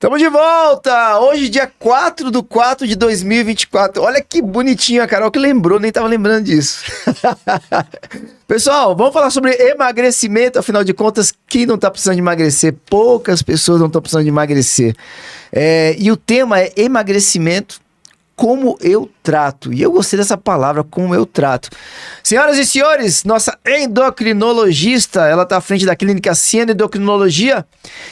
Estamos de volta! Hoje, dia 4/4/2024. Olha que bonitinho a Carol que lembrou, nem estava lembrando disso. Pessoal, vamos falar sobre emagrecimento. Afinal de contas, quem não está precisando de emagrecer? Poucas pessoas não estão precisando de emagrecer. E o tema é emagrecimento, como eu trato. E eu gostei dessa palavra, como eu trato. Senhoras e senhores, nossa endocrinologista, ela está à frente da clínica Ciendo Endocrinologia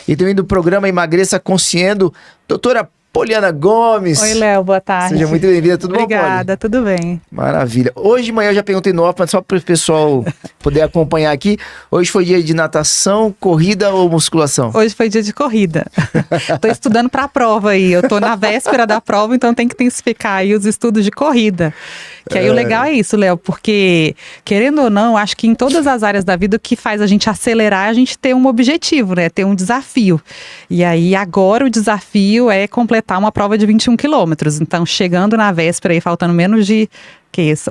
e também do programa Emagreça Consciendo, doutora Poliana Gomes. Oi, Léo, boa tarde. Seja muito bem-vinda, tudo bom, Poli? Obrigada, tudo bem. Maravilha. Hoje de manhã eu já perguntei no off, mas só para o pessoal poder acompanhar aqui. Hoje foi dia de natação, corrida ou musculação? Hoje foi dia de corrida. Tô estudando para a prova aí. Eu tô na véspera da prova, então tem que intensificar aí os estudos de corrida. Que aí o legal é isso, Léo, porque, querendo ou não, acho que em todas as áreas da vida o que faz a gente acelerar é a gente ter um objetivo, né? Ter um desafio. E aí agora o desafio é completar uma prova de 21 quilômetros. Então, chegando na véspera aí, faltando menos de...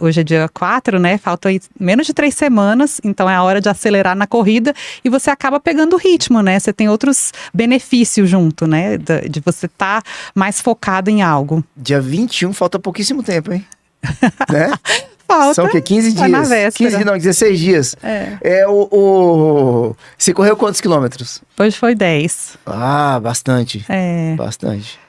hoje é dia 4, né? Faltam menos de 3 semanas, então é a hora de acelerar na corrida e você acaba pegando o ritmo, né? Você tem outros benefícios junto, né? De você estar mais focado em algo. Dia 21, falta pouquíssimo tempo, hein? Né? Falta. São o quê? 15 dias? Tá na véspera. 15 dias, não, 16 dias. Você correu quantos quilômetros? Hoje foi 10. Ah, bastante. Bastante.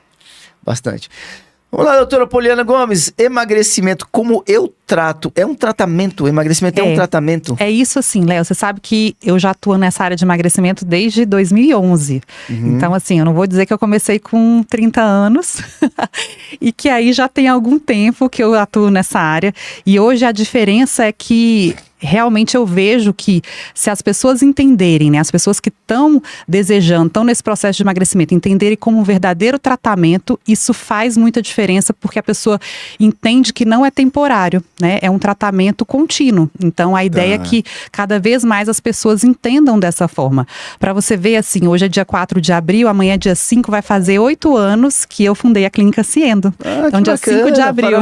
Vamos lá, doutora Poliana Gomes. Emagrecimento, como eu trato? É um tratamento? Emagrecimento é um tratamento? É isso assim, Léo. Você sabe que eu já atuo nessa área de emagrecimento desde 2011. Então, assim, eu não vou dizer que eu comecei com 30 anos e que aí já tem algum tempo que eu atuo nessa área. E hoje a diferença é que realmente eu vejo que se as pessoas entenderem, né, as pessoas que estão desejando, estão nesse processo de emagrecimento, entenderem como um verdadeiro tratamento, isso faz muita diferença porque a pessoa entende que não é temporário, né, é um tratamento contínuo. Então a ideia é que cada vez mais as pessoas entendam dessa forma. Para você ver assim, hoje é dia 4 de abril, amanhã dia 5 vai fazer 8 anos que eu fundei a Clínica Ciendo. Então dia bacana, 5 de abril.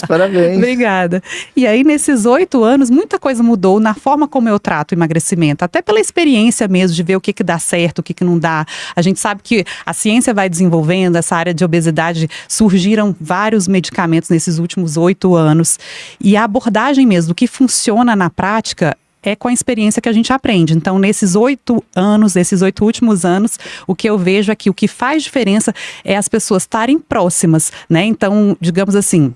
Parabéns. Obrigada. E aí nesses 8 anos, muita coisa mudou na forma como eu trato o emagrecimento, até pela experiência mesmo de ver o que dá certo, o que não dá. A gente sabe que a ciência vai desenvolvendo, essa área de obesidade, surgiram vários medicamentos nesses últimos 8 anos. E a abordagem mesmo, do que funciona na prática, é com a experiência que a gente aprende. Então, nesses 8 anos, nesses 8 últimos anos, o que eu vejo aqui, o que faz diferença é as pessoas estarem próximas, né? Então, digamos assim,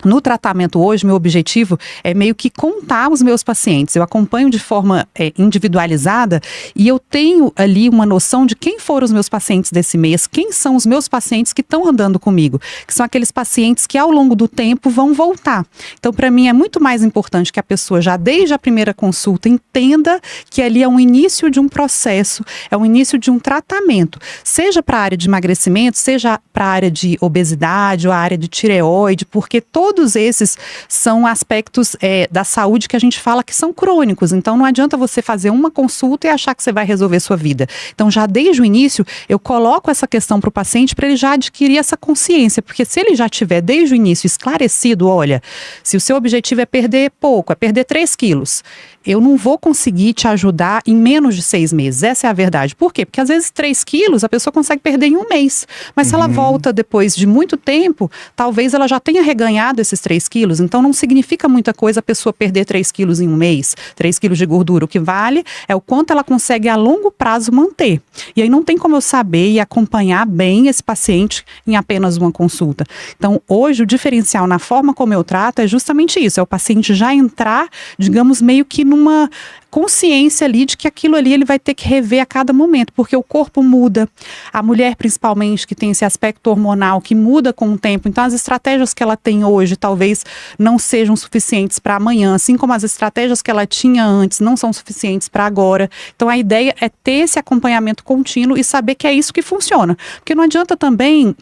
no tratamento hoje, meu objetivo é meio que contar os meus pacientes. Eu acompanho de forma individualizada e eu tenho ali uma noção de quem foram os meus pacientes desse mês, quem são os meus pacientes que estão andando comigo, que são aqueles pacientes que ao longo do tempo vão voltar. Então, para mim, é muito mais importante que a pessoa já desde a primeira consulta entenda que ali é um início de um processo, é um início de um tratamento, seja para a área de emagrecimento, seja para a área de obesidade ou a área de tireoide, porque todos esses são aspectos da saúde que a gente fala que são crônicos. Então, não adianta você fazer uma consulta e achar que você vai resolver sua vida. Então, já desde o início, eu coloco essa questão para o paciente para ele já adquirir essa consciência. Porque se ele já tiver desde o início esclarecido, olha, se o seu objetivo é perder pouco, é perder 3 quilos, eu não vou conseguir te ajudar em menos de 6 meses. Essa é a verdade. Por quê? Porque às vezes 3 quilos a pessoa consegue perder em 1 mês. Mas se ela volta depois de muito tempo, talvez ela já tenha reganhado esses 3 quilos. Então não significa muita coisa a pessoa perder 3 quilos em 1 mês, 3 quilos de gordura. O que vale é o quanto ela consegue a longo prazo manter. E aí não tem como eu saber e acompanhar bem esse paciente em apenas uma consulta. Então hoje o diferencial na forma como eu trato é justamente isso. É o paciente já entrar, digamos, meio que numa consciência ali de que aquilo ali ele vai ter que rever a cada momento, porque o corpo muda, a mulher principalmente que tem esse aspecto hormonal que muda com o tempo, então as estratégias que ela tem hoje talvez não sejam suficientes para amanhã, assim como as estratégias que ela tinha antes não são suficientes para agora. Então a ideia é ter esse acompanhamento contínuo e saber que é isso que funciona, porque não adianta também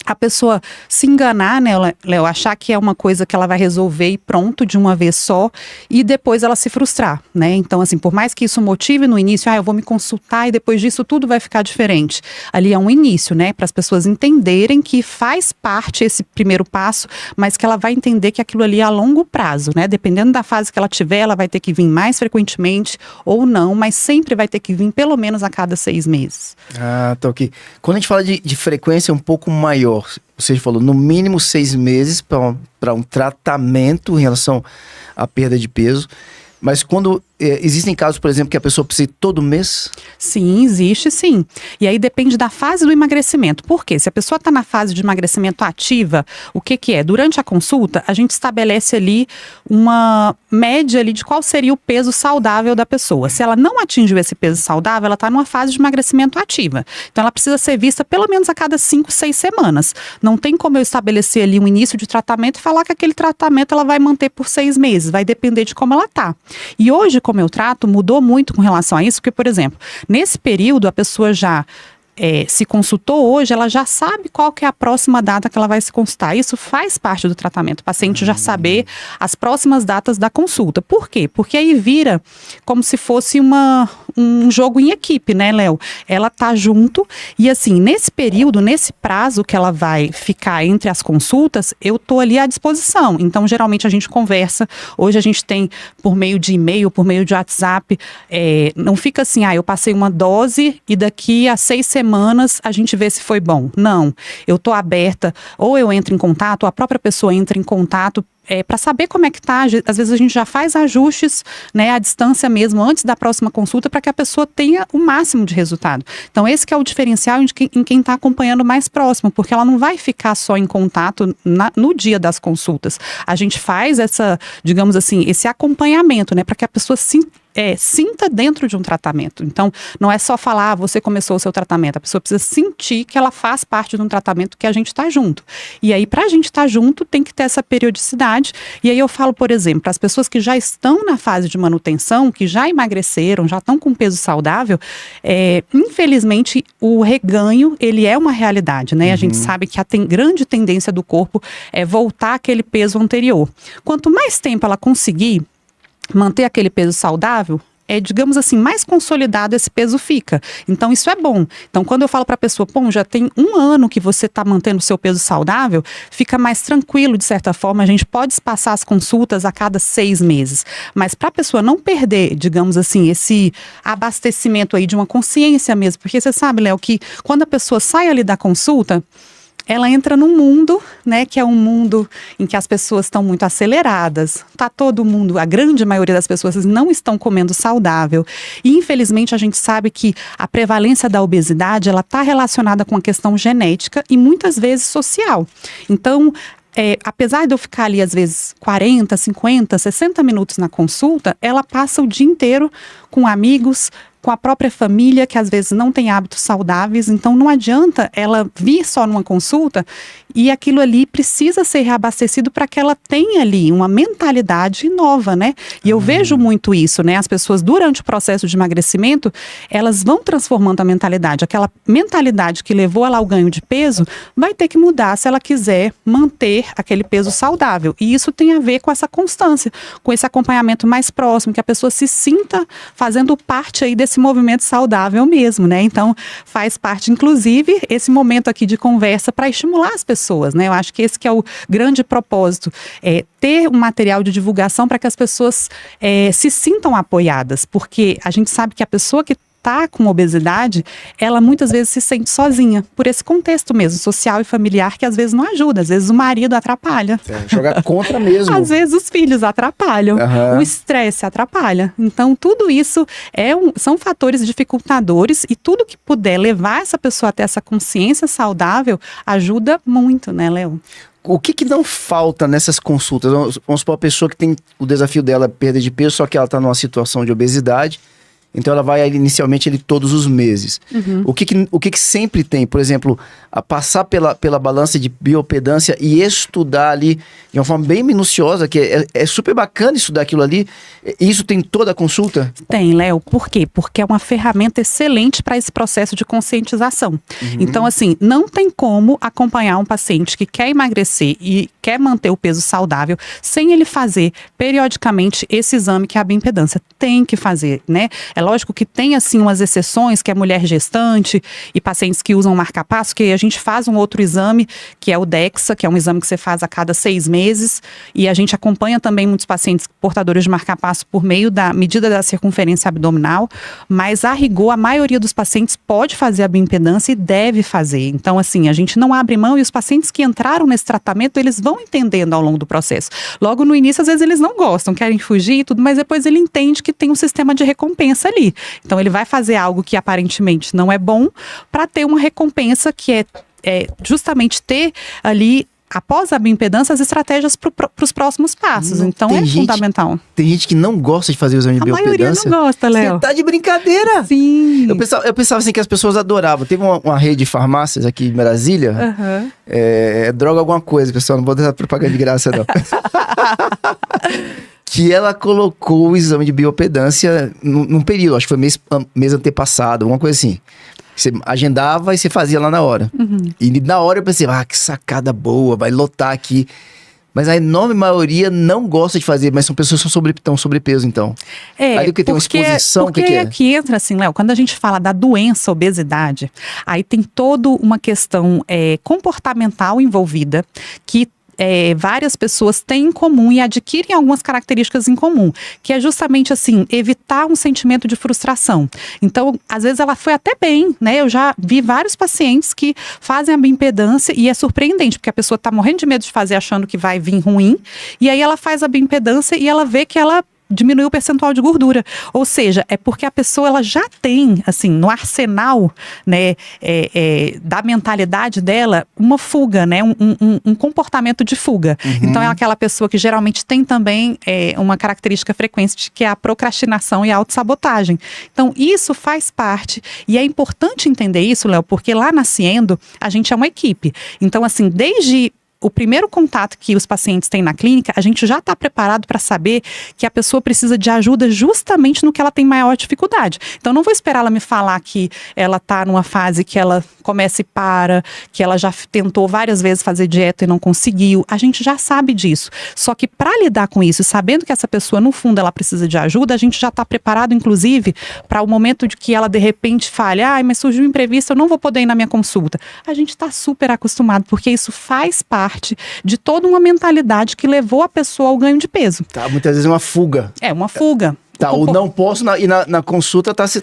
a pessoa se enganar, né, Léo, achar que é uma coisa que ela vai resolver e pronto, de uma vez só, e depois ela se frustrar, né? Então, assim, por mais que isso motive no início, eu vou me consultar e depois disso tudo vai ficar diferente. Ali é um início, né, para as pessoas entenderem que faz parte esse primeiro passo, mas que ela vai entender que aquilo ali é a longo prazo, né? Dependendo da fase que ela tiver, ela vai ter que vir mais frequentemente ou não, mas sempre vai ter que vir pelo menos a cada 6 meses. Ah, tá ok. Quando a gente fala de frequência um pouco maior, você falou no mínimo 6 meses para um tratamento em relação à perda de peso, mas quando existem casos, por exemplo, que a pessoa precisa ir todo mês? Sim, existe sim. E aí depende da fase do emagrecimento. Por quê? Se a pessoa está na fase de emagrecimento ativa, o que é? Durante a consulta, a gente estabelece ali uma média ali de qual seria o peso saudável da pessoa. Se ela não atingiu esse peso saudável, ela está numa fase de emagrecimento ativa. Então ela precisa ser vista pelo menos a cada 5, 6 semanas. Não tem como eu estabelecer ali um início de tratamento e falar que aquele tratamento ela vai manter por 6 meses. Vai depender de como ela está. E hoje, como eu trato, mudou muito com relação a isso, porque, por exemplo, nesse período a pessoa já se consultou hoje, ela já sabe qual que é a próxima data que ela vai se consultar. Isso faz parte do tratamento, o paciente já saber as próximas datas da consulta. Por quê? Porque aí vira como se fosse um jogo em equipe, né, Léo? Ela tá junto e assim, nesse período, nesse prazo que ela vai ficar entre as consultas, eu tô ali à disposição. Então, geralmente a gente conversa. Hoje a gente tem por meio de e-mail, por meio de WhatsApp, não fica assim, eu passei uma dose e daqui a 6 semanas a gente vê se foi bom. Não, eu tô aberta, ou eu entro em contato, ou a própria pessoa entra em contato para saber como é que tá. Às vezes a gente já faz ajustes, né, à distância mesmo, antes da próxima consulta, para que a pessoa tenha o máximo de resultado. Então esse que é o diferencial em quem está acompanhando mais próximo, porque ela não vai ficar só em contato no dia das consultas. A gente faz digamos assim, esse acompanhamento, né, para que a pessoa sinta dentro de um tratamento. Então, não é só falar, você começou o seu tratamento. A pessoa precisa sentir que ela faz parte de um tratamento que a gente está junto. E aí, para a gente estar junto, tem que ter essa periodicidade. E aí eu falo, por exemplo, para as pessoas que já estão na fase de manutenção, que já emagreceram, já estão com peso saudável, infelizmente, o reganho, ele é uma realidade, né? A gente sabe que a grande tendência do corpo é voltar àquele peso anterior. Quanto mais tempo ela conseguir manter aquele peso saudável, digamos assim, mais consolidado esse peso fica. Então, isso é bom. Então, quando eu falo para a pessoa, já tem 1 ano que você está mantendo o seu peso saudável, fica mais tranquilo, de certa forma. A gente pode passar as consultas a cada 6 meses. Mas para a pessoa não perder, digamos assim, esse abastecimento aí de uma consciência mesmo, porque você sabe, Léo, que quando a pessoa sai ali da consulta, ela entra num mundo, né, que é um mundo em que as pessoas estão muito aceleradas. Tá todo mundo, a grande maioria das pessoas não estão comendo saudável. E infelizmente a gente sabe que a prevalência da obesidade, ela está relacionada com a questão genética e muitas vezes social. Então, apesar de eu ficar ali às vezes 40, 50, 60 minutos na consulta, ela passa o dia inteiro com amigos, com a própria família, que às vezes não tem hábitos saudáveis. Então não adianta ela vir só numa consulta e aquilo ali precisa ser reabastecido para que ela tenha ali uma mentalidade nova, né? E eu vejo muito isso, né? As pessoas, durante o processo de emagrecimento, elas vão transformando a mentalidade. Aquela mentalidade que levou ela ao ganho de peso vai ter que mudar se ela quiser manter aquele peso saudável. E isso tem a ver com essa constância, com esse acompanhamento mais próximo, que a pessoa se sinta fazendo parte aí desse movimento saudável mesmo, né? Então, faz parte, inclusive, esse momento aqui de conversa para estimular as pessoas, né? Eu acho que esse que é o grande propósito, ter um material de divulgação para que as pessoas se sintam apoiadas, porque a gente sabe que a pessoa que está com obesidade, ela muitas vezes se sente sozinha, por esse contexto mesmo, social e familiar, que às vezes não ajuda, às vezes o marido atrapalha. Jogar contra mesmo. Às vezes os filhos atrapalham, o estresse atrapalha. Então, tudo isso são fatores dificultadores e tudo que puder levar essa pessoa a ter essa consciência saudável ajuda muito, né, Léo? O que não falta nessas consultas? Vamos supor, a pessoa que tem o desafio dela perda de peso, só que ela está numa situação de obesidade. Então ela vai inicialmente todos os meses. O que sempre tem, por exemplo, a passar pela balança de biopedância e estudar ali de uma forma bem minuciosa, que é super bacana estudar aquilo ali. Isso tem toda a consulta? Tem, Léo. Por quê? Porque é uma ferramenta excelente para esse processo de conscientização. Então, assim, não tem como acompanhar um paciente que quer emagrecer e quer manter o peso saudável sem ele fazer periodicamente esse exame que é a bioimpedância. Tem que fazer, né? É lógico que tem, assim, umas exceções, que é mulher gestante e pacientes que usam marca-passo, que a gente faz um outro exame, que é o DEXA, que é um exame que você faz a cada 6 meses, e a gente acompanha também muitos pacientes portadores de marca-passo por meio da medida da circunferência abdominal, mas a rigor, a maioria dos pacientes pode fazer a bioimpedância e deve fazer. Então, assim, a gente não abre mão e os pacientes que entraram nesse tratamento, eles vão entendendo ao longo do processo. Logo no início, às vezes eles não gostam, querem fugir e tudo, mas depois ele entende que tem um sistema de recompensa ali. Então, ele vai fazer algo que aparentemente não é bom para ter uma recompensa que é justamente ter ali, após a bioimpedância, as estratégias para os próximos passos. Então é fundamental. Tem gente que não gosta de fazer o exame de biopedância. A maioria não gosta, Léo. Você tá de brincadeira? Sim. Eu pensava assim que as pessoas adoravam. Teve uma rede de farmácias aqui em Brasília. Droga alguma coisa, pessoal. Não vou dar propaganda de graça, não. Que ela colocou o exame de biopedância num período, acho que foi mês antepassado, alguma coisa assim. Você agendava e você fazia lá na hora. E na hora eu pensei, que sacada boa, vai lotar aqui. Mas a enorme maioria não gosta de fazer, mas são pessoas que estão sobrepeso, então. Aí que tem uma exposição, o que é? Porque entra assim, Léo, quando a gente fala da doença, obesidade, aí tem toda uma questão comportamental envolvida, que várias pessoas têm em comum e adquirem algumas características em comum, que é justamente assim, evitar um sentimento de frustração. Então, às vezes ela foi até bem, né? Eu já vi vários pacientes que fazem a bioimpedância e é surpreendente, porque a pessoa está morrendo de medo de fazer, achando que vai vir ruim, e aí ela faz a bioimpedância e ela vê que ela diminuiu o percentual de gordura. Ou seja, é porque a pessoa ela já tem, assim, no arsenal, né, da mentalidade dela, uma fuga, né, um comportamento de fuga. Então é aquela pessoa que geralmente tem também uma característica frequente, que é a procrastinação e a autossabotagem. Então isso faz parte, e é importante entender isso, Léo, porque lá na Nascendo, a gente é uma equipe. Então, assim, desde o primeiro contato que os pacientes têm na clínica, a gente já está preparado para saber que a pessoa precisa de ajuda justamente no que ela tem maior dificuldade. Então, não vou esperar ela me falar que ela está numa fase que ela começa e para, que ela já tentou várias vezes fazer dieta e não conseguiu. A gente já sabe disso. Só que para lidar com isso, sabendo que essa pessoa, no fundo, ela precisa de ajuda, a gente já está preparado, inclusive, para o momento de que ela, de repente, fale, mas surgiu um imprevisto, eu não vou poder ir na minha consulta. A gente está super acostumado, porque isso faz parte de toda uma mentalidade que levou a pessoa ao ganho de peso. Tá, muitas vezes é uma fuga. É uma fuga. Tá, ou não posso, e na consulta tá se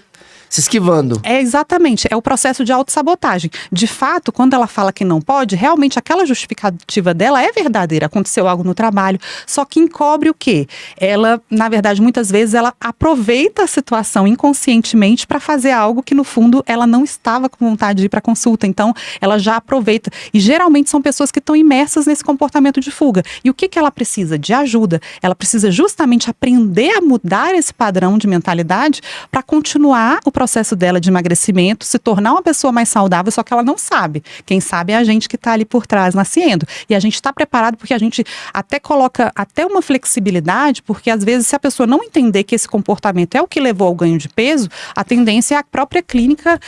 esquivando. Exatamente, é o processo de autossabotagem. De fato, quando ela fala que não pode, realmente aquela justificativa dela é verdadeira. Aconteceu algo no trabalho, só que encobre o quê? Ela, na verdade, muitas vezes, ela aproveita a situação inconscientemente para fazer algo que, no fundo, ela não estava com vontade de ir para consulta. Então, ela já aproveita. E, geralmente, são pessoas que estão imersas nesse comportamento de fuga. E o que ela precisa? De ajuda. Ela precisa justamente aprender a mudar esse padrão de mentalidade para continuar o processo dela de emagrecimento, se tornar uma pessoa mais saudável, só que ela não sabe. Quem sabe é a gente que está ali por trás, nascendo. E a gente está preparado porque a gente até coloca até uma flexibilidade, porque às vezes se a pessoa não entender que esse comportamento é o que levou ao ganho de peso, a tendência é a própria clínica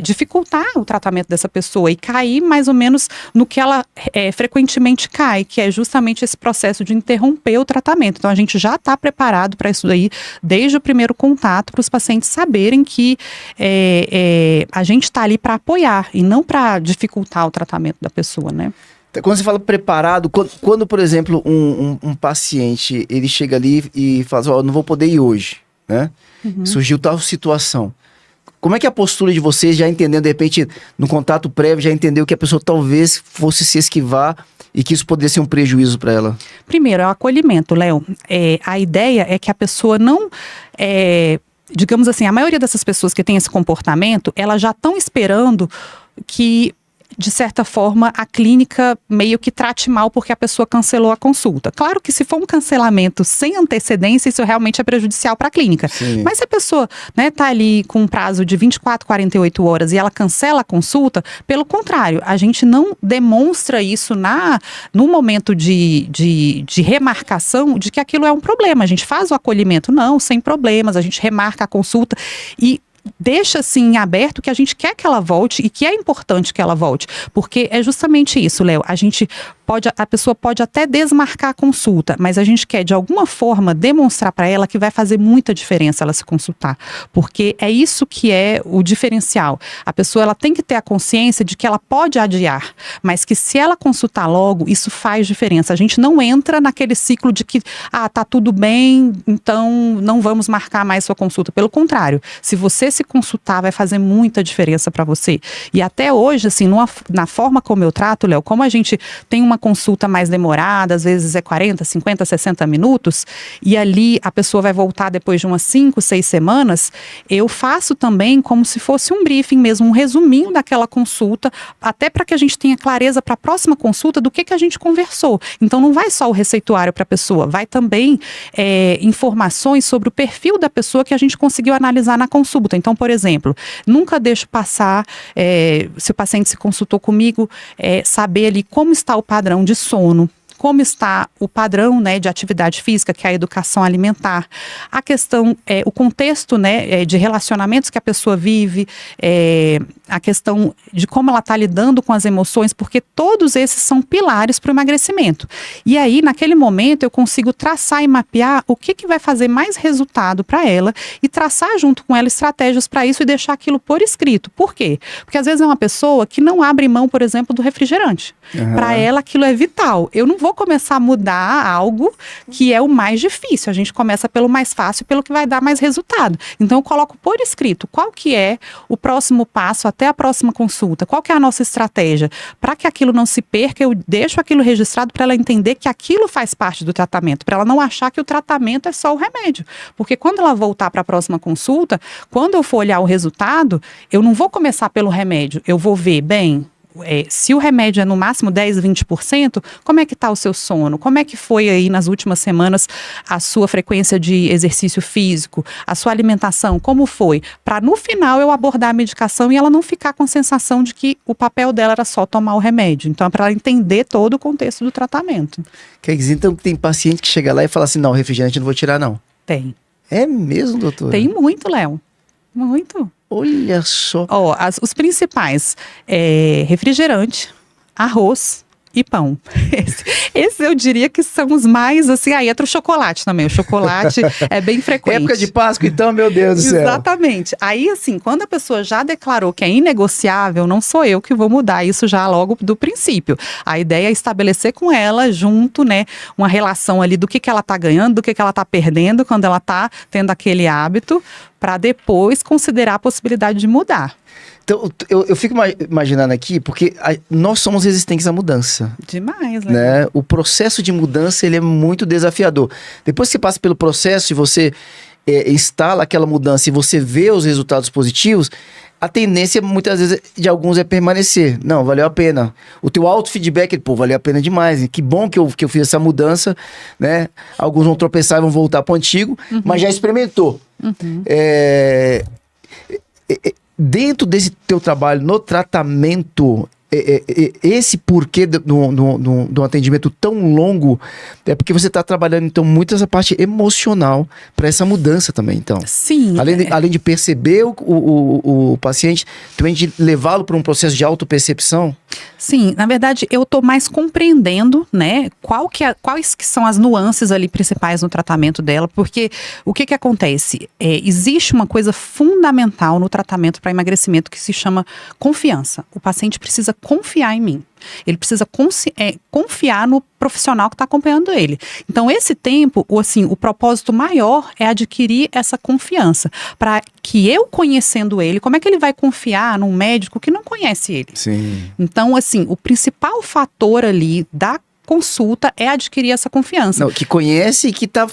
dificultar o tratamento dessa pessoa e cair mais ou menos no que ela frequentemente cai, que é justamente esse processo de interromper o tratamento. Então a gente já está preparado para isso daí desde o primeiro contato, para os pacientes saberem que a gente está ali para apoiar e não para dificultar o tratamento da pessoa, né? Quando você fala preparado, quando por exemplo, um paciente, ele chega ali e fala assim, não vou poder ir hoje, né? Surgiu tal situação. Como é que é a postura de vocês, já entendendo, de repente, no contato prévio, já entendeu que a pessoa talvez fosse se esquivar e que isso poderia ser um prejuízo para ela? Primeiro, é o acolhimento, Léo. A ideia é que a pessoa não... digamos assim, a maioria dessas pessoas que têm esse comportamento, elas já estão esperando que de certa forma, a clínica meio que trate mal porque a pessoa cancelou a consulta. Claro que se for um cancelamento sem antecedência, isso realmente é prejudicial para a clínica. Sim. Mas se a pessoa, né, tá ali com um prazo de 24, 48 horas e ela cancela a consulta, pelo contrário, a gente não demonstra isso no momento de remarcação de que aquilo é um problema. A gente faz o acolhimento, não, sem problemas, a gente remarca a consulta e deixa assim em aberto que a gente quer que ela volte e que é importante que ela volte, porque é justamente isso, Léo, a pessoa pode até desmarcar a consulta, mas a gente quer de alguma forma demonstrar para ela que vai fazer muita diferença ela se consultar, porque é isso que é o diferencial. A pessoa ela tem que ter a consciência de que ela pode adiar, mas que se ela consultar logo, isso faz diferença. A gente não entra naquele ciclo de que tá tudo bem, então não vamos marcar mais sua consulta. Pelo contrário, se você se consultar, vai fazer muita diferença para você. E até hoje, assim, na forma como eu trato, Léo, como a gente tem uma consulta mais demorada, às vezes é 40, 50, 60 minutos, e ali a pessoa vai voltar depois de umas 5, 6 semanas, eu faço também como se fosse um briefing mesmo, um resuminho daquela consulta, até para que a gente tenha clareza para a próxima consulta do que a gente conversou. Então não vai só o receituário para a pessoa, vai também informações sobre o perfil da pessoa que a gente conseguiu analisar na consulta. Então, por exemplo, nunca deixo passar, se o paciente se consultou comigo, saber ali como está o padrão de sono, como está o padrão, né, de atividade física, que é a educação alimentar, a questão, o contexto, né, de relacionamentos que a pessoa vive, a questão de como ela está lidando com as emoções, porque todos esses são pilares para o emagrecimento. E aí, naquele momento, eu consigo traçar e mapear o que vai fazer mais resultado para ela e traçar junto com ela estratégias para isso e deixar aquilo por escrito. Por quê? Porque às vezes é uma pessoa que não abre mão, por exemplo, do refrigerante. Uhum. Para ela, aquilo é vital. Eu não vou começar a mudar algo que é o mais difícil. A gente começa pelo mais fácil, pelo que vai dar mais resultado. Então, eu coloco por escrito qual que é o próximo passo até a próxima consulta, qual que é a nossa estratégia. Para que aquilo não se perca, eu deixo aquilo registrado para ela entender que aquilo faz parte do tratamento, para ela não achar que o tratamento é só o remédio. Porque quando ela voltar para a próxima consulta, quando eu for olhar o resultado, eu não vou começar pelo remédio, eu vou ver, bem, se o remédio é no máximo 10, 20%, como é que está o seu sono? Como é que foi aí nas últimas semanas a sua frequência de exercício físico, a sua alimentação, como foi? Para no final eu abordar a medicação e ela não ficar com a sensação de que o papel dela era só tomar o remédio. Então é para ela entender todo o contexto do tratamento. Quer dizer, então tem paciente que chega lá e fala assim, não, refrigerante eu não vou tirar não. Tem. É mesmo, doutora? Tem muito, Léo. Muito. Olha só. Os principais, refrigerante, arroz e pão. Esse eu diria que são os mais, assim, aí entra o chocolate também. O chocolate é bem frequente. Época de Páscoa, então, meu Deus do céu. Exatamente. Aí, assim, quando a pessoa já declarou que é inegociável, não sou eu que vou mudar isso já logo do princípio. A ideia é estabelecer com ela, junto, né, uma relação ali do que ela está ganhando, do que ela está perdendo quando ela está tendo aquele hábito, para depois considerar a possibilidade de mudar. Então, eu fico imaginando aqui, porque nós somos resistentes à mudança. Demais, né? O processo de mudança, ele é muito desafiador. Depois que você passa pelo processo e você instala aquela mudança e você vê os resultados positivos, a tendência, muitas vezes, de alguns é permanecer. Não, valeu a pena. O teu auto-feedback, valeu a pena demais. Que bom que eu fiz essa mudança, né? Alguns vão tropeçar e vão voltar para o antigo, mas já experimentou. Uhum. Dentro desse teu trabalho no tratamento, esse porquê do atendimento tão longo é porque você está trabalhando, então, muito essa parte emocional para essa mudança também, então. Sim. Além de perceber o paciente, também de levá-lo para um processo de autopercepção. Sim, na verdade, eu estou mais compreendendo, né, quais que são as nuances ali principais no tratamento dela, porque o que acontece? Existe uma coisa fundamental no tratamento para emagrecimento que se chama confiança. O paciente precisa confiar em mim. Ele precisa confiar no profissional que está acompanhando ele. Então, esse tempo, o propósito maior é adquirir essa confiança. Para que eu, conhecendo ele, como é que ele vai confiar num médico que não conhece ele? Sim. Então, o principal fator ali da consulta é adquirir essa confiança. Não, que conhece e que está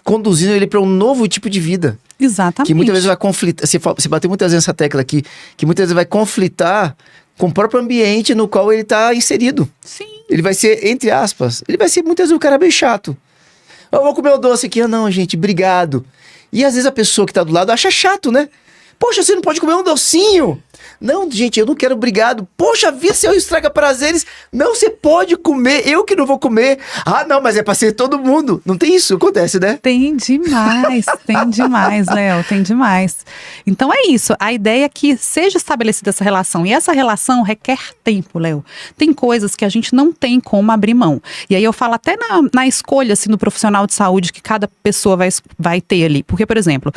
conduzindo ele para um novo tipo de vida. Exatamente. Que muitas vezes vai conflitar. Você bateu muitas vezes essa tecla aqui, que muitas vezes vai conflitar com o próprio ambiente no qual ele está inserido. Sim. Ele vai ser, entre aspas, ele vai ser muitas vezes um cara bem chato. Eu vou comer o doce aqui. Não, gente, obrigado. E às vezes a pessoa que tá do lado acha chato, né? Poxa, você não pode comer um docinho? Não, gente, eu não quero, obrigado. Poxa, vida, seu estraga prazeres. Não, você pode comer, eu que não vou comer. Ah, não, mas é pra ser todo mundo. Não tem isso? Acontece, né? Tem demais, Léo, tem demais. Então é isso, a ideia é que seja estabelecida essa relação. E essa relação requer tempo, Léo. Tem coisas que a gente não tem como abrir mão. E aí eu falo até na escolha, assim, do profissional de saúde que cada pessoa vai ter ali. Porque, por exemplo,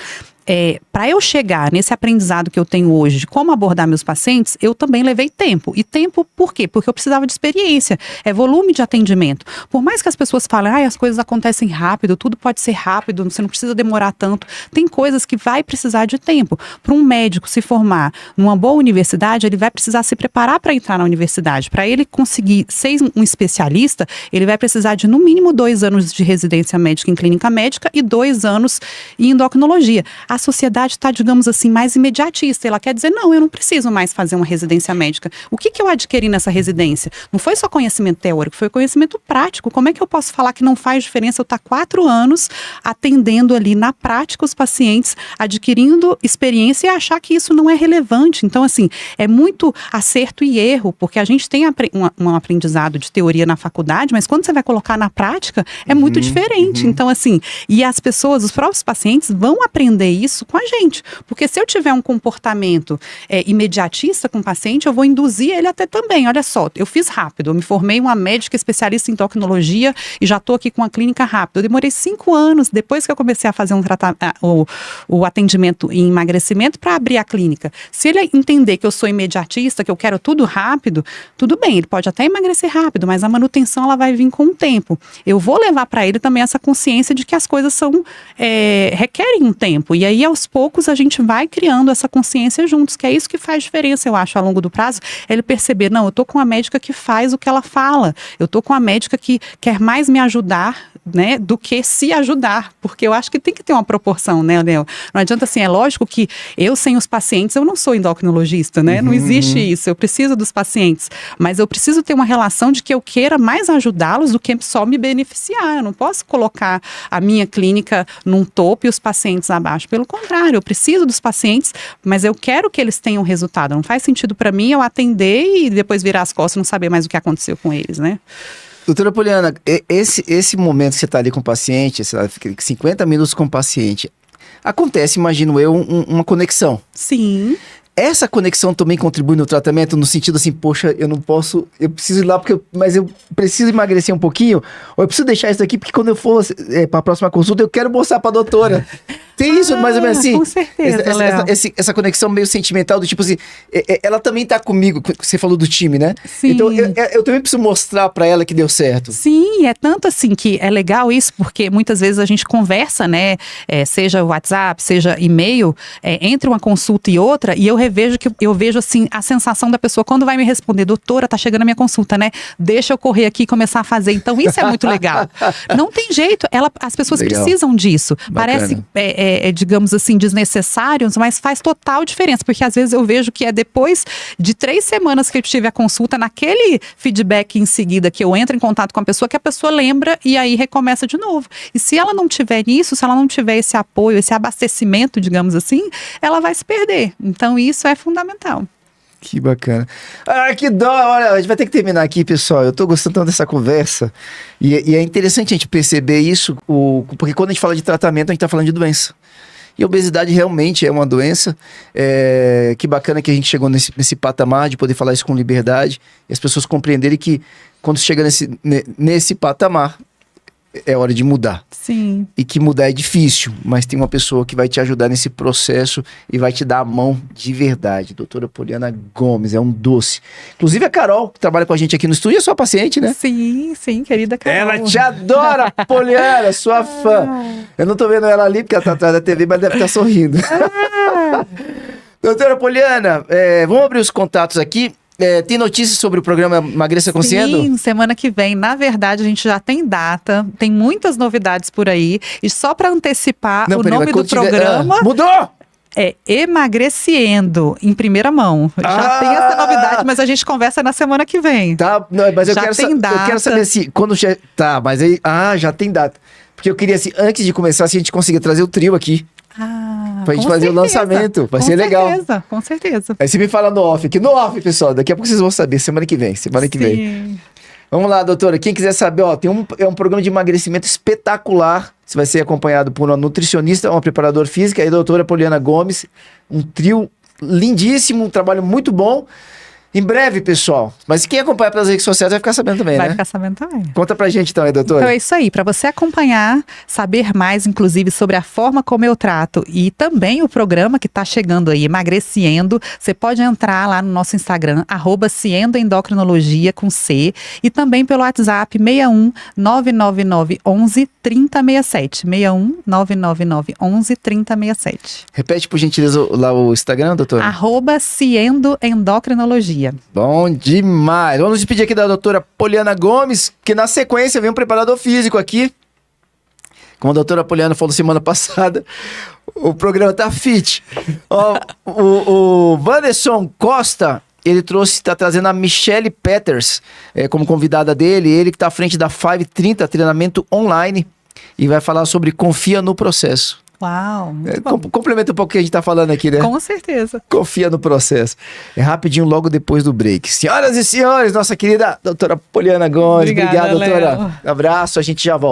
para eu chegar nesse aprendizado que eu tenho hoje de como abordar meus pacientes, eu também levei tempo. E tempo por quê? Porque eu precisava de experiência, volume de atendimento. Por mais que as pessoas falem, as coisas acontecem rápido, tudo pode ser rápido, você não precisa demorar tanto. Tem coisas que vai precisar de tempo. Para um médico se formar numa boa universidade, ele vai precisar se preparar para entrar na universidade. Para ele conseguir ser um especialista, ele vai precisar de no mínimo 2 anos de residência médica em clínica médica e 2 anos em endocrinologia. A sociedade está, digamos assim, mais imediatista. Ela quer dizer, não, eu não preciso mais fazer uma residência médica. O que eu adquiri nessa residência? Não foi só conhecimento teórico, foi conhecimento prático. Como é que eu posso falar que não faz diferença eu estar 4 anos atendendo ali na prática os pacientes, adquirindo experiência e achar que isso não é relevante? Então, assim, é muito acerto e erro, porque a gente tem um aprendizado de teoria na faculdade, mas quando você vai colocar na prática, é muito diferente. Então, assim, e as pessoas, os próprios pacientes vão aprender isso com a gente. Porque se eu tiver um comportamento imediatista com o paciente, eu vou induzir ele até também. Olha só, eu fiz rápido, eu me formei uma médica especialista em endocrinologia e já estou aqui com a clínica rápida. Eu demorei 5 anos depois que eu comecei a fazer o atendimento em emagrecimento para abrir a clínica. Se ele entender que eu sou imediatista, que eu quero tudo rápido, tudo bem, ele pode até emagrecer rápido, mas a manutenção ela vai vir com o tempo. Eu vou levar para ele também essa consciência de que as coisas requerem um tempo. E aí, aos poucos, a gente vai criando essa consciência juntos, que é isso que faz diferença, eu acho, ao longo do prazo, é ele perceber, não, eu tô com uma médica que faz o que ela fala, eu tô com uma médica que quer mais me ajudar, né, do que se ajudar, porque eu acho que tem que ter uma proporção, né, Léo? Não adianta assim, é lógico que eu sem os pacientes, eu não sou endocrinologista, né, não existe isso, eu preciso dos pacientes, mas eu preciso ter uma relação de que eu queira mais ajudá-los do que só me beneficiar, eu não posso colocar a minha clínica num topo e os pacientes abaixo, pelo contrário, eu preciso dos pacientes, mas eu quero que eles tenham resultado, não faz sentido para mim eu atender e depois virar as costas e não saber mais o que aconteceu com eles, né? Doutora Poliana, esse momento que você está ali com o paciente, você fica 50 minutos com o paciente, acontece, imagino eu, uma conexão. Sim. Essa conexão também contribui no tratamento, no sentido assim, poxa, eu não posso, eu preciso ir lá, mas eu preciso emagrecer um pouquinho, ou eu preciso deixar isso aqui, porque quando eu for para a próxima consulta, eu quero mostrar para a doutora. Tem isso, mais ou menos assim? Com certeza, essa conexão meio sentimental, do tipo assim, ela também tá comigo, você falou do time, né? Sim. Então, eu também preciso mostrar pra ela que deu certo. Sim, é tanto assim que é legal isso, porque muitas vezes a gente conversa, né, seja WhatsApp, seja e-mail, entre uma consulta e outra, e eu vejo assim, a sensação da pessoa, quando vai me responder, doutora, tá chegando a minha consulta, né? Deixa eu correr aqui e começar a fazer. Então, isso é muito legal. Não tem jeito, as pessoas legal. Precisam disso. Bacana. Parece digamos assim, desnecessários, mas faz total diferença, porque às vezes eu vejo que é depois de 3 semanas que eu tive a consulta, naquele feedback em seguida que eu entro em contato com a pessoa, que a pessoa lembra e aí recomeça de novo. E se ela não tiver isso, se ela não tiver esse apoio, esse abastecimento, digamos assim, ela vai se perder. Então isso é fundamental. Que bacana. Ah, que dó! Olha, a gente vai ter que terminar aqui, pessoal. Eu tô gostando tanto dessa conversa. E é interessante a gente perceber isso, porque quando a gente fala de tratamento, a gente tá falando de doença. E a obesidade realmente é uma doença. Que bacana que a gente chegou nesse patamar de poder falar isso com liberdade. E as pessoas compreenderem que quando chega nesse patamar, é hora de mudar. Sim. E que mudar é difícil, mas tem uma pessoa que vai te ajudar nesse processo e vai te dar a mão de verdade. Doutora Poliana Gomes, é um doce. Inclusive a Carol, que trabalha com a gente aqui no estúdio, é sua paciente, né? Sim, querida Carol. Ela te adora, Poliana, sua fã. Eu não tô vendo ela ali, porque ela tá atrás da TV, mas deve estar sorrindo. Doutora Poliana, vamos abrir os contatos aqui. Tem notícias sobre o programa Emagreça Consciente? Sim, semana que vem. Na verdade, a gente já tem data, tem muitas novidades por aí. E só para antecipar, o nome do programa... Mudou! É Emagreciendo, em primeira mão. Já tem essa novidade, mas a gente conversa na semana que vem. Tá, não, mas eu Já quero, tem eu data. quero saber se quando tá, mas aí, já tem data. Porque eu queria, assim, antes de começar, se a gente conseguir trazer o trio aqui, pra gente com fazer o certeza, lançamento, vai com ser legal. certeza, com certeza. Aí você me fala no off, aqui no off, pessoal, daqui a pouco vocês vão saber, semana que vem. Sim. Vamos lá, doutora, quem quiser saber, ó, é um programa de emagrecimento espetacular, você vai ser acompanhado por uma nutricionista, uma preparadora física e a doutora Poliana Gomes, um trio lindíssimo, um trabalho muito bom. Em breve, pessoal. Mas quem acompanha pelas redes sociais vai ficar sabendo também, Vai né? ficar sabendo também. Conta pra gente então aí, doutora. Então é isso aí, para você acompanhar, saber mais, inclusive, sobre a forma como eu trato e também o programa que está chegando aí, Emagreciendo, você pode entrar lá no nosso Instagram, @ciendoendocrinologia com C, e também pelo WhatsApp 61 999 11 3067. 61 999 11 3067. Repete, por gentileza, lá o Instagram, doutora. @ciendoendocrinologia. Bom demais. Vamos despedir aqui da doutora Poliana Gomes, que na sequência vem um preparador físico aqui. Como a doutora Poliana falou semana passada, o programa tá fit. Ó, o Wanderson Costa, ele tá trazendo a Michelle Peters como convidada dele. Ele que tá à frente da 530, treinamento online, e vai falar sobre confia no processo. Uau, muito bom. Complementa um pouco o que a gente tá falando aqui, né? Com certeza. Confia no processo. É rapidinho, logo depois do break. Senhoras e senhores, nossa querida doutora Poliana Gomes. Obrigada, Obrigado, doutora. Léo. Abraço, a gente já volta.